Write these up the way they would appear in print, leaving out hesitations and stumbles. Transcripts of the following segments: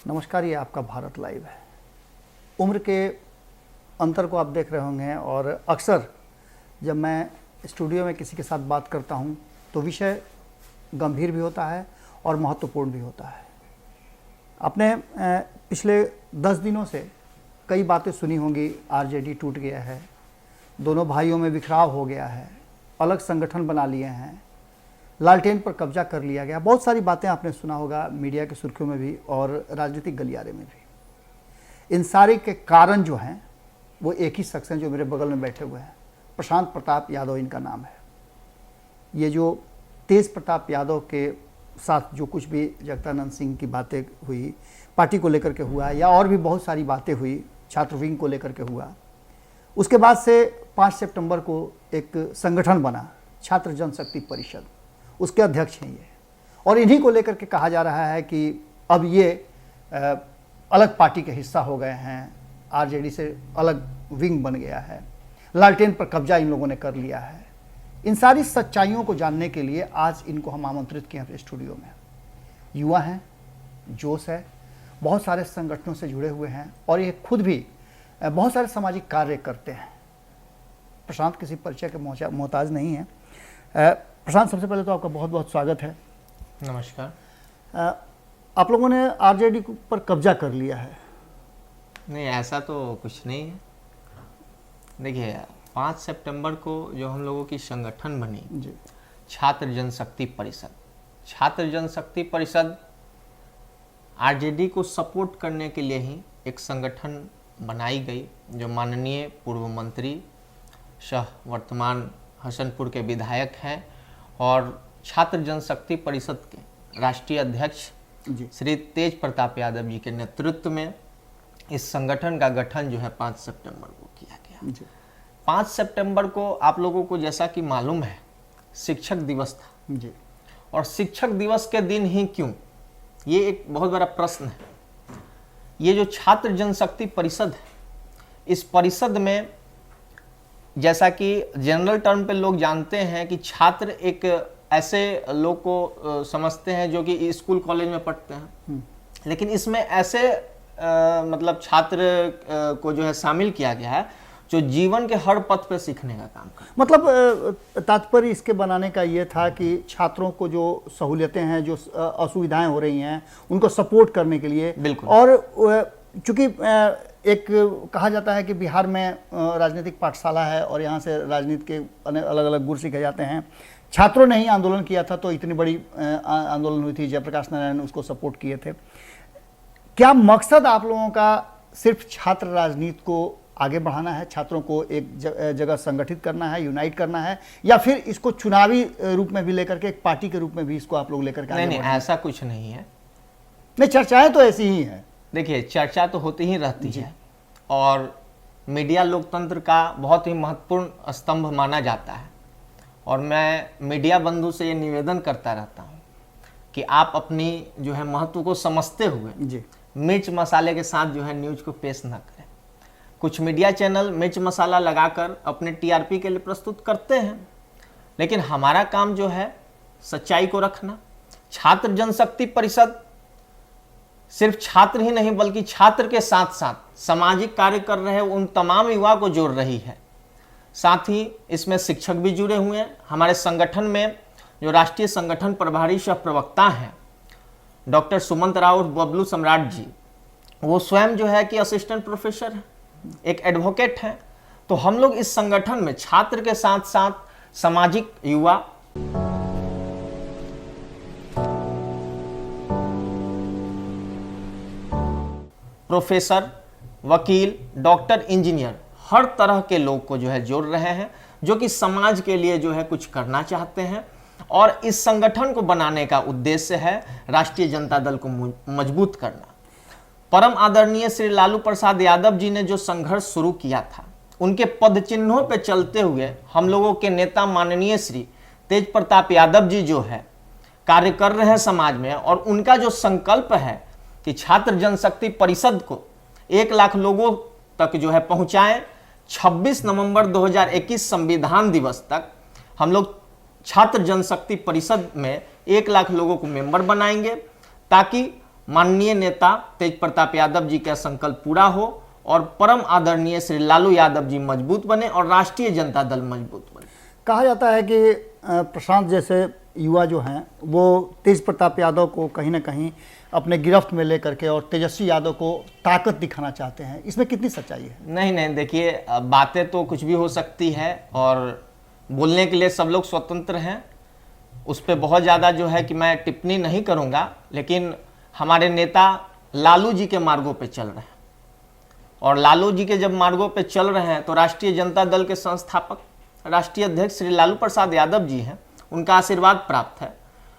नमस्कार, ये आपका भारत लाइव है। उम्र के अंतर को आप देख रहे होंगे और अक्सर जब मैं स्टूडियो में किसी के साथ बात करता हूं तो विषय गंभीर भी होता है और महत्वपूर्ण भी होता है। आपने पिछले 10 दिनों से कई बातें सुनी होंगी। आरजेडी टूट गया है, दोनों भाइयों में बिखराव हो गया है, अलग संगठन बना लिए हैं, लालटेन पर कब्जा कर लिया गया। बहुत सारी बातें आपने सुना होगा मीडिया की सुर्खियों में भी और राजनीतिक गलियारे में भी। इन सारे के कारण जो हैं वो एक ही शख्स हैं जो मेरे बगल में बैठे हुए हैं। प्रशांत प्रताप यादव इनका नाम है। ये जो तेज प्रताप यादव के साथ जो कुछ भी जगदानंद सिंह की बातें हुई, पार्टी को लेकर के हुआ, या और भी बहुत सारी बातें हुई, छात्र विंग को लेकर के हुआ, उसके बाद से 5 सितंबर को एक संगठन बना, छात्र जनशक्ति परिषद, उसके अध्यक्ष हैं ये। और इन्हीं को लेकर के कहा जा रहा है कि अब ये अलग पार्टी के हिस्सा हो गए हैं, आरजेडी से अलग विंग बन गया है, लालटेन पर कब्जा इन लोगों ने कर लिया है। इन सारी सच्चाइयों को जानने के लिए आज इनको हम आमंत्रित किए हैं स्टूडियो में। युवा हैं, जोश है, बहुत सारे संगठनों से जुड़े हुए हैं और ये खुद भी बहुत सारे सामाजिक कार्य करते हैं। प्रशांत किसी परिचय के मोहताज नहीं है। प्रशांत, सबसे पहले तो आपका बहुत बहुत स्वागत है। नमस्कार। आप लोगों ने आरजेडी पर कब्जा कर लिया है। नहीं, ऐसा तो कुछ नहीं है। देखिए, 5 सितंबर को जो हम लोगों की संगठन बनी जी, छात्र जनशक्ति परिषद, छात्र जनशक्ति परिषद आरजेडी को सपोर्ट करने के लिए ही एक संगठन बनाई गई, जो माननीय पूर्व मंत्री सह वर्तमान हसनपुर के विधायक हैं और छात्र जनशक्ति परिषद के राष्ट्रीय अध्यक्ष श्री तेज प्रताप यादव जी के नेतृत्व में इस संगठन का गठन जो है 5 सितंबर को किया गया। 5 सितंबर को आप लोगों को जैसा कि मालूम है शिक्षक दिवस था जी। और शिक्षक दिवस के दिन ही क्यों, ये एक बहुत बड़ा प्रश्न है। ये जो छात्र जनशक्ति परिषद है, इस परिषद में जैसा कि जनरल टर्म पे लोग जानते हैं कि छात्र एक ऐसे लोग को समझते हैं जो कि स्कूल कॉलेज में पढ़ते हैं, लेकिन इसमें ऐसे मतलब छात्र को जो है शामिल किया गया है जो जीवन के हर पथ पे सीखने का काम करे। मतलब तात्पर्य इसके बनाने का ये था कि छात्रों को जो सहूलियतें हैं, जो असुविधाएं हो रही हैं, उनको सपोर्ट करने के लिए। बिल्कुल। और चूंकि एक कहा जाता है कि बिहार में राजनीतिक पाठशाला है और यहाँ से राजनीति के अलग अलग गुर सीखे जाते हैं। छात्रों ने ही आंदोलन किया था, तो इतनी बड़ी आंदोलन हुई थी, जयप्रकाश नारायण उसको सपोर्ट किए थे। क्या मकसद आप लोगों का सिर्फ छात्र राजनीति को आगे बढ़ाना है, छात्रों को एक जगह संगठित करना है, यूनाइट करना है, या फिर इसको चुनावी रूप में भी लेकर के एक पार्टी के रूप में भी इसको आप लोग लेकर के आगे? नहीं, ऐसा कुछ नहीं है। नहीं, चर्चाएं तो ऐसी ही हैं। देखिए, चर्चा तो होती ही रहती है और मीडिया लोकतंत्र का बहुत ही महत्वपूर्ण स्तंभ माना जाता है। और मैं मीडिया बंधु से ये निवेदन करता रहता हूँ कि आप अपनी जो है महत्व को समझते हुए जी, मिर्च मसाले के साथ जो है न्यूज को पेश ना करें। कुछ मीडिया चैनल मिर्च मसाला लगाकर अपने टीआरपी के लिए प्रस्तुत करते हैं, लेकिन हमारा काम जो है सच्चाई को रखना। छात्र जनशक्ति परिषद सिर्फ छात्र ही नहीं बल्कि छात्र के साथ साथ सामाजिक कार्य कर रहे उन तमाम युवा को जोड़ रही है। साथ ही इसमें शिक्षक भी जुड़े हुए हैं। हमारे संगठन में जो राष्ट्रीय संगठन प्रभारी सह प्रवक्ता हैं डॉक्टर सुमंत राव बबलू सम्राट जी, वो स्वयं जो है कि असिस्टेंट प्रोफेसर है, एक एडवोकेट हैं। तो हम लोग इस संगठन में छात्र के साथ साथ सामाजिक युवा, प्रोफेसर, वकील, डॉक्टर, इंजीनियर, हर तरह के लोग को जो है जोड़ रहे हैं, जो कि समाज के लिए जो है कुछ करना चाहते हैं। और इस संगठन को बनाने का उद्देश्य है राष्ट्रीय जनता दल को मजबूत करना। परम आदरणीय श्री लालू प्रसाद यादव जी ने जो संघर्ष शुरू किया था, उनके पद चिन्हों पर चलते हुए हम लोगों के नेता माननीय श्री तेज प्रताप यादव जी जो है कार्य कर रहे हैं समाज में। और उनका जो संकल्प है कि छात्र जनशक्ति परिषद को 1 लाख लोगों तक जो है पहुंचाएं। 26 नवंबर 2021 संविधान दिवस तक हम लोग छात्र जनशक्ति परिषद में 1 लाख लोगों को मेंबर बनाएंगे, ताकि माननीय नेता तेज प्रताप यादव जी का संकल्प पूरा हो और परम आदरणीय श्री लालू यादव जी मजबूत बने और राष्ट्रीय जनता दल मजबूत बने। कहा जाता है कि प्रशांत जैसे युवा जो हैं वो तेज प्रताप यादव को कहीं ना कहीं अपने गिरफ्त में लेकर के और तेजस्वी यादव को ताकत दिखाना चाहते हैं, इसमें कितनी सच्चाई है? नहीं नहीं, देखिए बातें तो कुछ भी हो सकती है और बोलने के लिए सब लोग स्वतंत्र हैं, उस पर बहुत ज़्यादा जो है कि मैं टिप्पणी नहीं करूँगा। लेकिन हमारे नेता लालू जी के मार्गों पे चल रहे हैं और लालू जी के जब मार्गों पे चल रहे हैं तो राष्ट्रीय जनता दल के संस्थापक राष्ट्रीय अध्यक्ष श्री लालू प्रसाद यादव जी हैं, उनका आशीर्वाद प्राप्त है।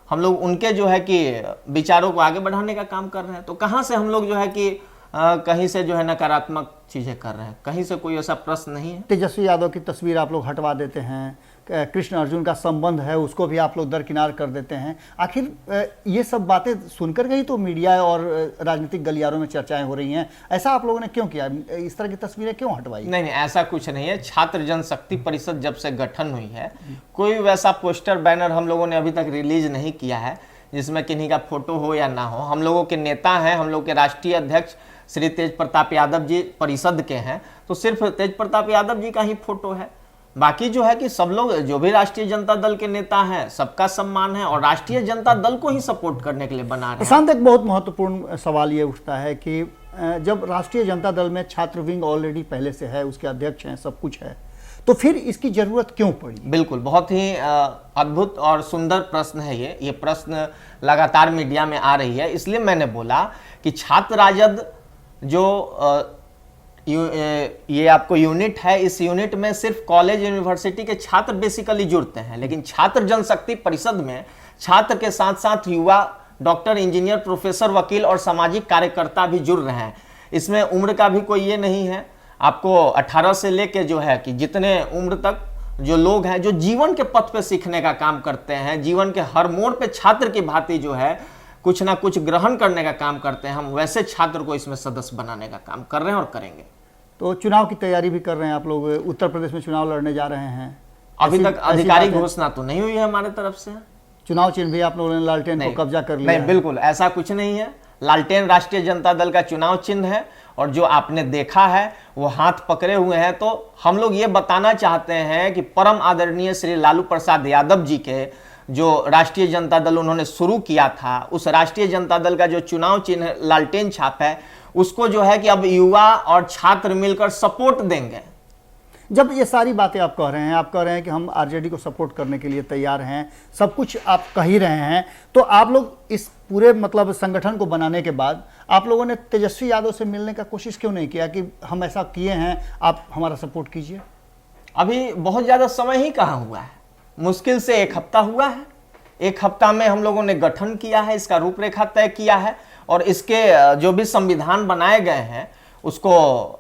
हम लोग उनके जो है कि विचारों को आगे बढ़ाने का काम कर रहे हैं। तो कहाँ से हम लोग जो है कि कहीं से जो है नकारात्मक चीज़ें कर रहे हैं, कहीं से कोई ऐसा प्रश्न नहीं है। तेजस्वी यादव की तस्वीर आप लोग हटवा देते हैं, कृष्ण अर्जुन का संबंध है उसको भी आप लोग दरकिनार कर देते हैं। आखिर ये सब बातें सुनकर गई तो मीडिया और राजनीतिक गलियारों में चर्चाएं हो रही हैं, ऐसा आप लोगों ने क्यों किया? इस तरह की तस्वीरें क्यों हटवाई? नहीं नहीं, ऐसा कुछ नहीं है। छात्र जनशक्ति परिषद जब से गठन हुई है, कोई वैसा पोस्टर बैनर हम लोगों ने अभी तक रिलीज नहीं किया है जिसमें किन्हीं का फोटो हो या ना हो। हम लोगों के नेता हैं, हम लोग के राष्ट्रीय अध्यक्ष श्री तेज प्रताप यादव जी परिषद के हैं, तो सिर्फ तेज प्रताप यादव जी का ही फोटो है। बाकी जो है कि सब लोग जो भी राष्ट्रीय जनता दल के नेता हैं सबका सम्मान है और राष्ट्रीय जनता दल को ही सपोर्ट करने के लिए बना रहे हैं। प्रशांत, एक बहुत महत्वपूर्ण सवाल ये उठता है कि जब राष्ट्रीय जनता दल में छात्र विंग ऑलरेडी पहले से है, उसके अध्यक्ष हैं, सब कुछ है, तो फिर इसकी जरूरत क्यों पड़ी? बिल्कुल, बहुत ही अद्भुत और सुंदर प्रश्न है ये प्रश्न लगातार मीडिया में आ रही है। इसलिए मैंने बोला कि छात्र राजद जो ये आपको यूनिट है, इस यूनिट में सिर्फ कॉलेज यूनिवर्सिटी के छात्र बेसिकली जुड़ते हैं, लेकिन छात्र जनशक्ति परिषद में छात्र के साथ साथ युवा डॉक्टर, इंजीनियर, प्रोफेसर, वकील और सामाजिक कार्यकर्ता भी जुड़ रहे हैं। इसमें उम्र का भी कोई ये नहीं है। आपको 18 से लेके जो है कि जितने उम्र तक जो लोग हैं जो जीवन के पथ पे सीखने का काम करते हैं, जीवन के हर मोड़ पे छात्र की भांति जो है कुछ ना कुछ ग्रहण करने का काम करते हैं, हम वैसे छात्र को इसमें सदस्य बनाने का काम कर रहे हैं और करेंगे। तो चुनाव की तैयारी भी कर रहे हैं आप लोग, उत्तर प्रदेश में चुनाव लड़ने जा रहे हैं? अभी तक आधिकारिक घोषणा तो नहीं हुई है हमारे तरफ से। चुनाव चिन्ह भी आप लोगों ने लालटेन को कब्जा कर लिया? नहीं, बिल्कुल ऐसा कुछ नहीं है। लालटेन राष्ट्रीय जनता दल का चुनाव चिन्ह है और जो आपने देखा है वो हाथ पकड़े हुए हैं। तो हम लोग ये बताना चाहते हैं कि परम आदरणीय श्री लालू प्रसाद यादव जी के जो राष्ट्रीय जनता दल उन्होंने शुरू किया था, उस राष्ट्रीय जनता दल का जो चुनाव चिन्ह लालटेन छाप है, उसको जो है कि अब युवा और छात्र मिलकर सपोर्ट देंगे। जब ये सारी बातें आप कह रहे हैं, आप कह रहे हैं कि हम आरजेडी को सपोर्ट करने के लिए तैयार हैं, सब कुछ आप कह ही रहे हैं, तो आप लोग इस पूरे मतलब संगठन को बनाने के बाद आप लोगों ने तेजस्वी यादव से मिलने का कोशिश क्यों नहीं किया कि हम ऐसा किए हैं, आप हमारा सपोर्ट कीजिए? अभी बहुत ज़्यादा समय ही कहाँ हुआ है, मुश्किल से 1 हफ्ता हुआ है। 1 हफ्ता में हम लोगों ने गठन किया है, इसका रूपरेखा तय किया है और इसके जो भी संविधान बनाए गए हैं उसको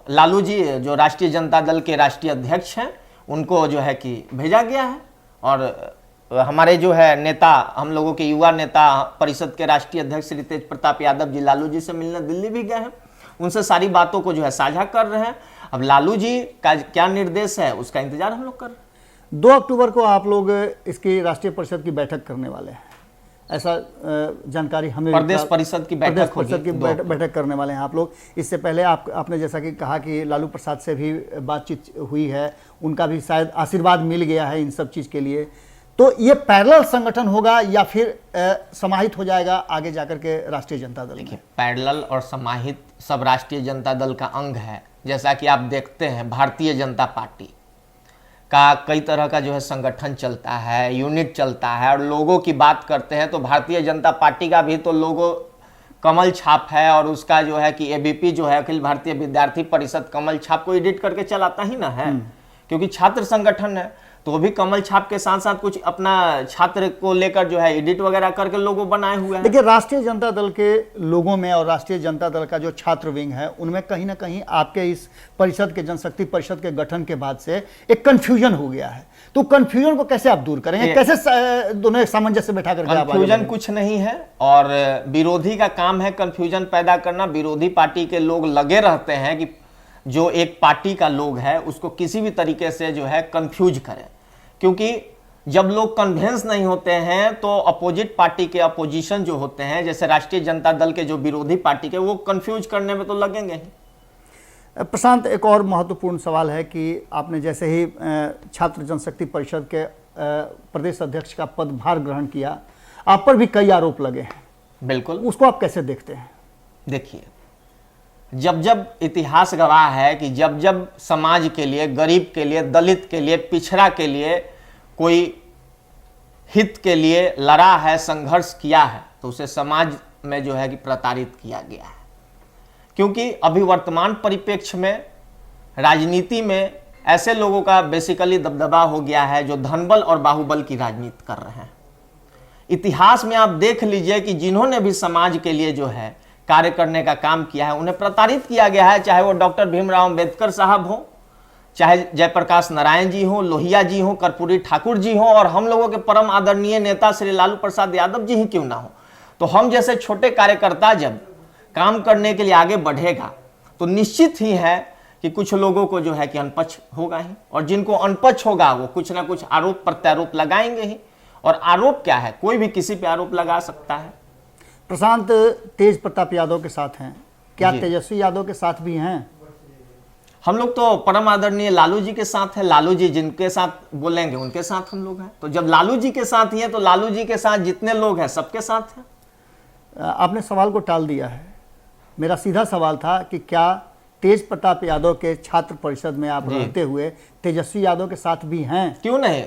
लालू जी जो राष्ट्रीय जनता दल के राष्ट्रीय अध्यक्ष हैं उनको जो है कि भेजा गया है। और हमारे जो है नेता, हम लोगों के युवा नेता परिषद के राष्ट्रीय अध्यक्ष श्री तेज प्रताप यादव जी लालू जी से मिलने दिल्ली भी गए हैं, उनसे सारी बातों को जो है साझा कर रहे हैं। अब लालू जी का क्या निर्देश है उसका इंतजार हम लोग कर रहे हैं। 2 अक्टूबर को आप लोग इसकी राष्ट्रीय परिषद की बैठक करने वाले हैं, ऐसा जानकारी हमें प्रदेश परिषद की बैठक करने वाले हैं आप लोग। इससे पहले आपने जैसा कि कहा कि लालू प्रसाद से भी बातचीत हुई है, उनका भी शायद आशीर्वाद मिल गया है इन सब चीज़ के लिए। तो ये पैरेलल संगठन होगा या फिर समाहित हो जाएगा आगे जाकर के राष्ट्रीय जनता दल? देखिए, पैरेलल और समाहित सब राष्ट्रीय जनता दल का अंग है। जैसा कि आप देखते हैं भारतीय जनता पार्टी का कई तरह का जो है संगठन चलता है, यूनिट चलता है, और लोगों की बात करते हैं तो भारतीय जनता पार्टी का भी तो लोगो कमल छाप है और उसका जो है कि एबीपी जो है अखिल भारतीय विद्यार्थी परिषद कमल छाप को एडिट करके चलाता ही ना है, क्योंकि छात्र संगठन है तो भी कमल छाप के साथ साथ कुछ अपना छात्र को लेकर जो है एडिट वगैरह करके लोगो बनाए हुए हैं। देखिए, राष्ट्रीय जनता दल के लोगों में और राष्ट्रीय जनता दल का जो छात्र विंग है उनमें कहीं ना कहीं आपके इस परिषद के जनशक्ति परिषद के गठन के बाद से एक कंफ्यूजन हो गया है। तो कंफ्यूजन को कैसे आप दूर करेंगे, कैसे दोनों सामंजस्य बैठा करके? कंफ्यूजन कुछ नहीं है और विरोधी का काम है कंफ्यूजन पैदा करना। विरोधी पार्टी के लोग लगे रहते हैं कि जो एक पार्टी का लोग है उसको किसी भी तरीके से जो है कंफ्यूज करें, क्योंकि जब लोग कन्विंस नहीं होते हैं तो अपोजिट पार्टी के अपोजिशन जो होते हैं, जैसे राष्ट्रीय जनता दल के जो विरोधी पार्टी के, वो कंफ्यूज करने में तो लगेंगे ही। प्रशांत, एक और महत्वपूर्ण सवाल है कि आपने जैसे ही छात्र जनशक्ति परिषद के प्रदेश अध्यक्ष का पदभार ग्रहण किया, आप पर भी कई आरोप लगे हैं। बिल्कुल, उसको आप कैसे देखते हैं? देखिए, जब जब इतिहास गवाह है कि जब जब समाज के लिए, गरीब के लिए, दलित के लिए, पिछड़ा के लिए कोई हित के लिए लड़ा है, संघर्ष किया है, तो उसे समाज में जो है कि प्रताड़ित किया गया है। क्योंकि अभी वर्तमान परिप्रेक्ष्य में राजनीति में ऐसे लोगों का बेसिकली दबदबा हो गया है जो धनबल और बाहुबल की राजनीति कर रहे हैं। इतिहास में आप देख लीजिए कि जिन्होंने भी समाज के लिए जो है कार्य करने का काम किया है, उन्हें प्रताड़ित किया गया है, चाहे वो डॉक्टर भीमराव अंबेडकर साहब हो, चाहे जयप्रकाश नारायण जी हो, लोहिया जी हो, कर्पूरी ठाकुर जी हो, और हम लोगों के परम आदरणीय नेता श्री लालू प्रसाद यादव जी ही क्यों ना हो। तो हम जैसे छोटे कार्यकर्ता जब काम करने के लिए आगे बढ़ेगा तो निश्चित ही है कि कुछ लोगों को जो है कि अनपक्ष होगा ही, और जिनको अनपक्ष होगा वो कुछ ना कुछ आरोप प्रत्यारोप लगाएंगे ही। और आरोप क्या है, कोई भी किसी पे आरोप लगा सकता है। प्रशांत तेज प्रताप यादव के साथ हैं, क्या तेजस्वी यादव के साथ भी हैं? हम लोग तो परम आदरणीय लालू जी के साथ हैं। लालू जी जिनके साथ बोलेंगे उनके साथ हम लोग हैं। तो जब लालू जी के साथ ही हैं तो लालू जी के साथ जितने लोग हैं सबके साथ हैं। आपने सवाल को टाल दिया है। मेरा सीधा सवाल था कि क्या तेज प्रताप यादव के छात्र परिषद में आप रहते हुए तेजस्वी यादव के साथ भी हैं? क्यों नहीं।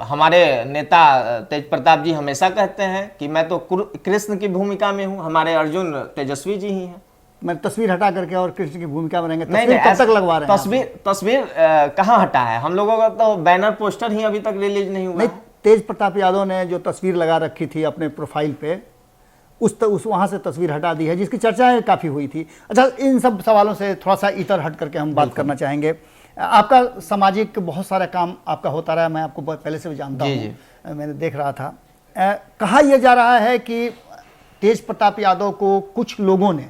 हमारे नेता तेज प्रताप जी हमेशा कहते हैं कि मैं तो कृष्ण की भूमिका में हूं, हमारे अर्जुन तेजस्वी जी ही हैं। मैं तस्वीर हटा करके और कृष्ण की भूमिका में रहेंगे, तस्वीर कब तक लगवा रहे हैं? तस्वीर कहाँ हटा है? हम लोगों का तो बैनर पोस्टर ही अभी तक रिलीज नहीं हुआ। नहीं, तेज प्रताप यादव ने जो तस्वीर लगा रखी थी अपने प्रोफाइल पे, उस वहाँ से तस्वीर हटा दी है, जिसकी चर्चाएं काफ़ी हुई थी। अच्छा, इन सब सवालों से थोड़ा सा इतर हट करके हम बात करना चाहेंगे। आपका सामाजिक बहुत सारा काम आपका होता रहा है, मैं आपको पहले से भी जानता हूँ, मैंने देख रहा था। कहा यह जा रहा है कि तेज प्रताप यादव को कुछ लोगों ने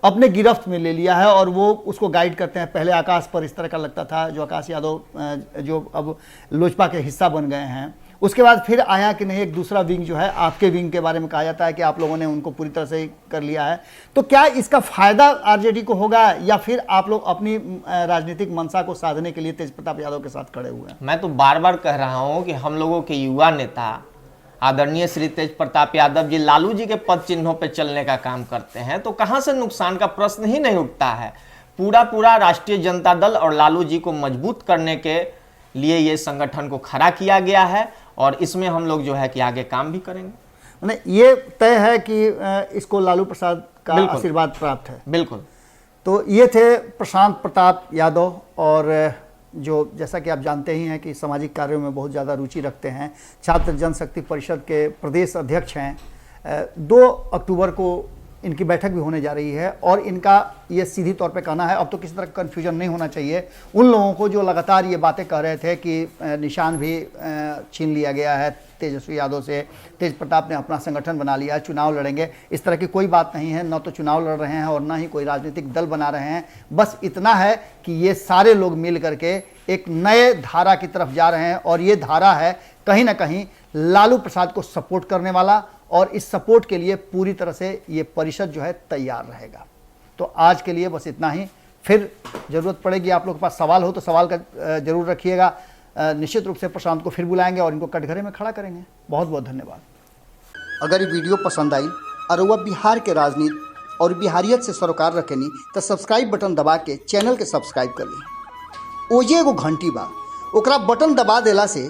अपने गिरफ्त में ले लिया है और वो उसको गाइड करते हैं। पहले आकाश पर इस तरह का लगता था, जो आकाश यादव जो अब लोजपा के हिस्सा बन गए हैं। उसके बाद फिर आया कि नहीं, एक दूसरा विंग जो है, आपके विंग के बारे में कहा जाता है कि आप लोगों ने उनको पूरी तरह से कर लिया है। तो क्या इसका फायदा आरजेडी को होगा या फिर आप लोग अपनी राजनीतिक मंशा को साधने के लिए तेज प्रताप यादव के साथ खड़े हुए हैं? मैं तो बार बार कह रहा हूं कि हम लोगों के युवा नेता आदरणीय श्री तेज प्रताप यादव जी लालू जी के पद चिन्हों पर चलने का काम करते हैं, तो कहां से नुकसान का प्रश्न ही नहीं उठता है। पूरा राष्ट्रीय जनता दल और लालू जी को मजबूत करने के लिए ये संगठन को खड़ा किया गया है और इसमें हम लोग जो है कि आगे काम भी करेंगे। मैंने ये तय है कि इसको लालू प्रसाद का आशीर्वाद प्राप्त है। बिल्कुल। तो ये थे प्रशांत प्रताप यादव, और जो जैसा कि आप जानते ही हैं कि सामाजिक कार्यों में बहुत ज़्यादा रुचि रखते हैं, छात्र जनशक्ति परिषद के प्रदेश अध्यक्ष हैं। 2 अक्टूबर को इनकी बैठक भी होने जा रही है और इनका ये सीधी तौर पे कहना है, अब तो किसी तरह का कन्फ्यूजन नहीं होना चाहिए उन लोगों को जो लगातार ये बातें कह रहे थे कि निशान भी छीन लिया गया है तेजस्वी यादव से, तेज प्रताप ने अपना संगठन बना लिया है, चुनाव लड़ेंगे। इस तरह की कोई बात नहीं है, न तो चुनाव लड़ रहे हैं और ना ही कोई राजनीतिक दल बना रहे हैं। बस इतना है कि ये सारे लोग मिल करके एक नए धारा की तरफ जा रहे हैं और ये धारा है कहीं ना कहीं लालू प्रसाद को सपोर्ट करने वाला, और इस सपोर्ट के लिए पूरी तरह से ये परिषद जो है तैयार रहेगा। तो आज के लिए बस इतना ही। फिर ज़रूरत पड़ेगी, आप लोग के पास सवाल हो तो सवाल का जरूर रखिएगा। निश्चित रूप से प्रशांत को फिर बुलाएंगे और इनको कटघरे में खड़ा करेंगे। बहुत बहुत धन्यवाद। अगर ये वीडियो पसंद आई और वह बिहार के राजनीति और बिहारियत से सरोकार रखेनी तो सब्सक्राइब बटन दबा के चैनल के सब्सक्राइब कर ली। ओजे एगो घंटी बा, ओकरा बटन दबा देला से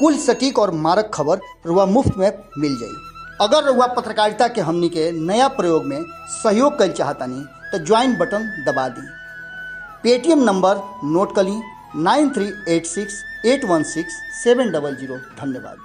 कुल सटीक और मारक खबर रुआ मुफ्त में मिल जाई। अगर रुआ पत्रकारिता के हमनी के नया प्रयोग में सहयोग कर चाहतानी तो ज्वाइन बटन दबा दी। पेटीएम नंबर नोट कर ली 9386816700। धन्यवाद।